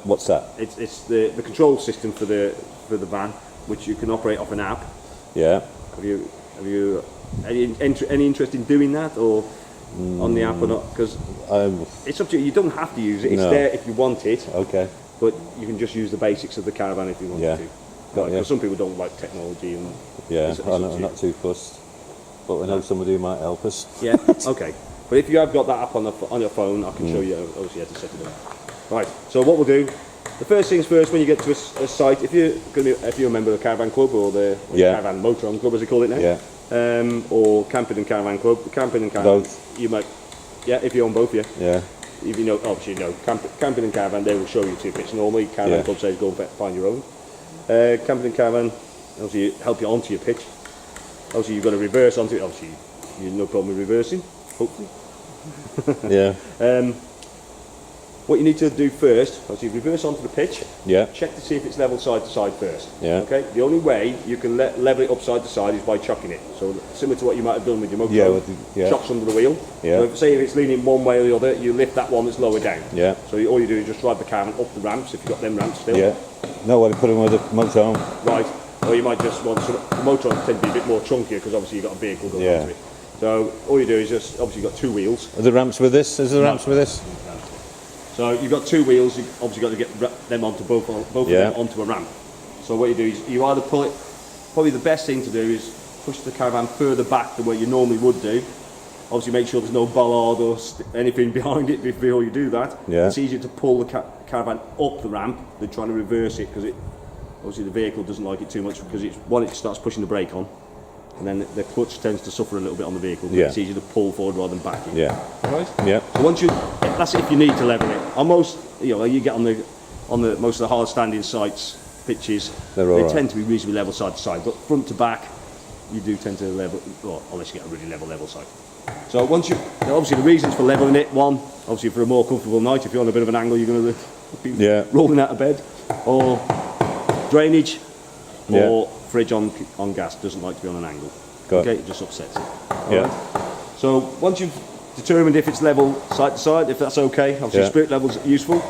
What's that? It's the control system for the van, which you can operate off an app. Yeah. Have you any interest in doing that, or on the app or not? Because it's up to you. You don't have to use it. It's there if you want it. Okay. But you can just use the basics of the caravan if you want to. Because some people don't like technology and. Yeah, I'm not too fussed. But I know somebody who might help us. Yeah. Okay. But if you have got that app on your phone, I can show you obviously how to set it up. Right. So what we'll do. The first things first, when you get to a site, if you're a member of the Caravan Club or the Caravan Motorhome Club as they call it now, or Camping and Caravan Club, Camping and Caravan, both. You might, if you own both, yeah. If you know, obviously you know, Camping and Caravan, they will show you two pits normally. Caravan Club says go and find your own. Camping and Caravan, obviously help you onto your pitch. Obviously you've got to reverse onto it. Obviously you have no problem with reversing, hopefully. Yeah. What you need to do first, obviously reverse onto the pitch, check to see if it's level side to side first. Yeah. Okay. The only way you can level it up side to side is by chucking it. So similar to what you might have done with your motor, chocks under the wheel. Yeah. So if it's leaning one way or the other, you lift that one that's lower down. Yeah. So all you do is just drive the caravan up the ramps if you've got them ramps still. Yeah. No, I put them with the motorhome. Right. Or you might just want the motorhomes tend to be a bit more chunkier because obviously you've got a vehicle going onto it. So all you do is just obviously you've got two wheels. Are the ramps with this? Is the ramps with this? So you've got two wheels, you've obviously got to get them onto both of them onto a ramp. So what you do is you either pull it, probably the best thing to do is push the caravan further back than what you normally would do. Obviously make sure there's no bollard or anything behind it before you do that. Yeah. It's easier to pull the caravan up the ramp than trying to reverse it because obviously the vehicle doesn't like it too much because it starts pushing the brake on. And then the clutch tends to suffer a little bit on the vehicle. Yeah. It's easier to pull forward rather than back. Yeah. Right? Yeah. So once that's if you need to level it. On most, you get on the most of the hard standing sites, pitches, they tend to be reasonably level side to side, but front to back, you do tend to level, well, unless you get a really level side. So obviously the reasons for leveling it, one, obviously for a more comfortable night, if you're on a bit of an angle, you're going to be rolling out of bed, or drainage, or fridge on gas doesn't like to be on an angle. It just upsets it. Right? So once you've determined if it's level side to side, if that's okay, obviously spirit level's useful,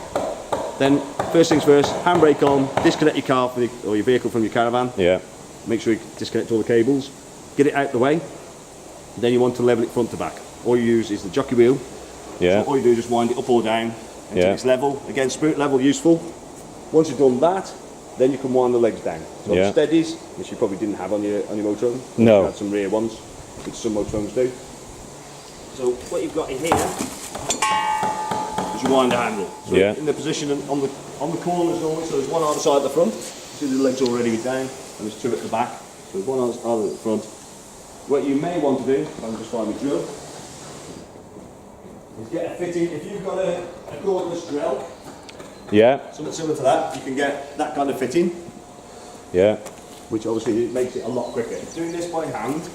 then first things first, handbrake on, disconnect your car or your vehicle from your caravan. Yeah. Make sure you disconnect all the cables, get it out the way. Then you want to level it front to back. All you use is the jockey wheel. Yeah. So all you do is just wind it up or down until it's level. Again, spirit level useful. Once you've done that, then you can wind the legs down. So steadies, which you probably didn't have on your motorhome. No. You had some rear ones, which some motorhomes do. So what you've got in here is your winder handle. So in the position on the corners normally, so there's one either side at the front. See the legs already down, and there's two at the back. So there's one either at the front. What you may want to do, if I can just find my drill, is get a fitting. If you've got a cordless drill, something similar to that, you can get that kind of fitting. Yeah. Which obviously makes it a lot quicker. Doing this by hand,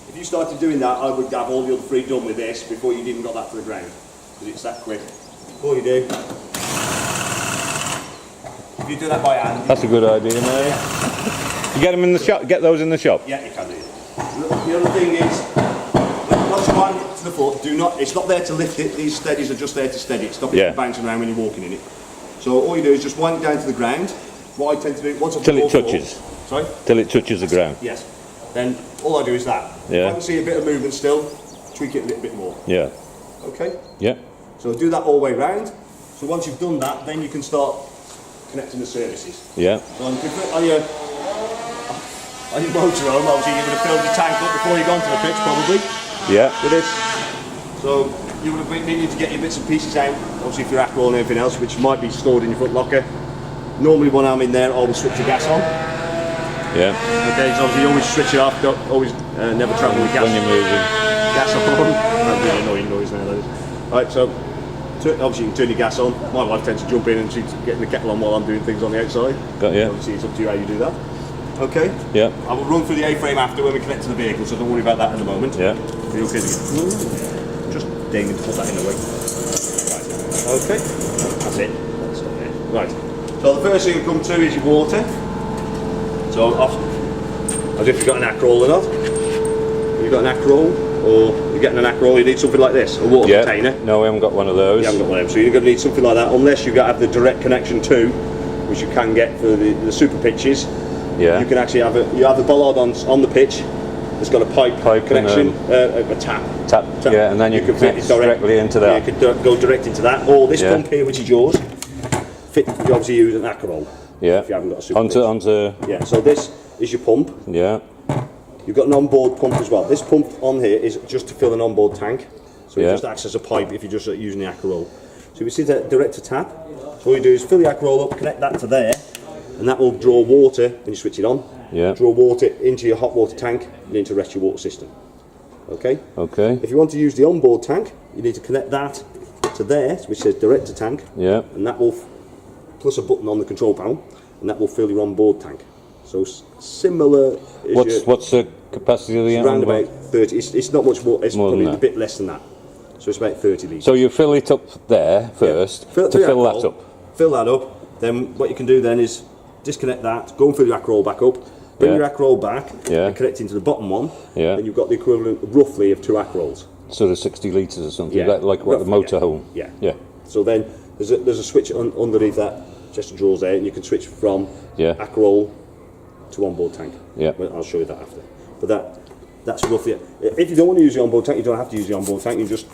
if you started doing that, I would have all the other three done with this before you even got that to the ground, because it's that quick. All you do, if you do that by hand, that's a good idea, mate. You get them in the shop. Get those in the shop. Yeah, you can do it. The other thing is, once you wind it to the foot, it's not there to lift it. These steadies are just there to steady it. Stop it from bouncing around when you're walking in it. So all you do is just wind it down to the ground. What I tend to do once I've till it touches. Sorry. Till it touches the ground. Yes. Then all I do is that. Yeah. If I can see a bit of movement still, tweak it a little bit more. Yeah. Okay. Yeah. So do that all the way round. So once you've done that, then you can start connecting the services. Yeah. So on your motorhome, obviously you're going to fill your tank up before you go onto the pitch, probably. Yeah. With this. So you would have needed to get your bits and pieces out, obviously for your acro and everything else, which might be stored in your front locker. Normally when I'm in there, I will switch the gas on. Yeah. Okay, so obviously you always switch it off, don't always never travel with gas. When you're moving. Gas on. That's really annoying noise now, that is. Right, so obviously you can turn your gas on. My wife tends to jump in and she's getting the kettle on while I'm doing things on the outside. Obviously it's up to you how you do that. Okay? Yeah. I will run through the A-frame after when we connect to the vehicle, so don't worry about that at the moment. Yeah. Are you okay to just ding and put that in the way. Right. Okay. That's it. That's it there. Right. So the first thing that comes through is your water. So as if you've got an acroll or not. You've got an acroll. or you're getting an Akrol, you need something like this, a water container. No, we haven't got one of those. You haven't got one of them, so you're going to need something like that, unless you have the direct connection to, which you can get for the super pitches. Yeah. You can actually have the bollard on the pitch. It's got a pipe connection, a tap. Yeah, and then you can connect directly into that. Yeah, you could go direct into that, or this pump here, which is yours. You obviously use an Akrol. Yeah. If you haven't got a super pitch. Onto. Yeah. So this is your pump. Yeah. You've got an onboard pump as well. This pump on here is just to fill an onboard tank. So it just acts as a pipe if you're just using the Akrol. So we see that direct to tap. So all you do is fill the Akrol up, connect that to there, and that will draw water when you switch it on. Yeah. Draw water into your hot water tank and into the rest of your water system. Okay? Okay. If you want to use the onboard tank, you need to connect that to there, which says direct to tank. Yeah. And that will, plus a button on the control panel, and that will fill your onboard tank. So similar. What's the capacity of the around about 30. It's not much more. It's more probably a bit less than that. So it's about 30 litres. So you fill it up there first to fill that up. Fill that up. Then what you can do then is disconnect that. Go and fill your Akrol back up. Bring your Akrol back. And connect into the bottom one. Yeah. And you've got the equivalent roughly of 2 Akrols. Sort of 60 litres or something. Like what the motorhome. Yeah. Yeah. So then there's a switch underneath that chest of drawers there, and you can switch from Akrol to onboard tank. Yeah. I'll show you that after. But that's roughly it. If you don't want to use the onboard tank, you don't have to use the onboard tank. You just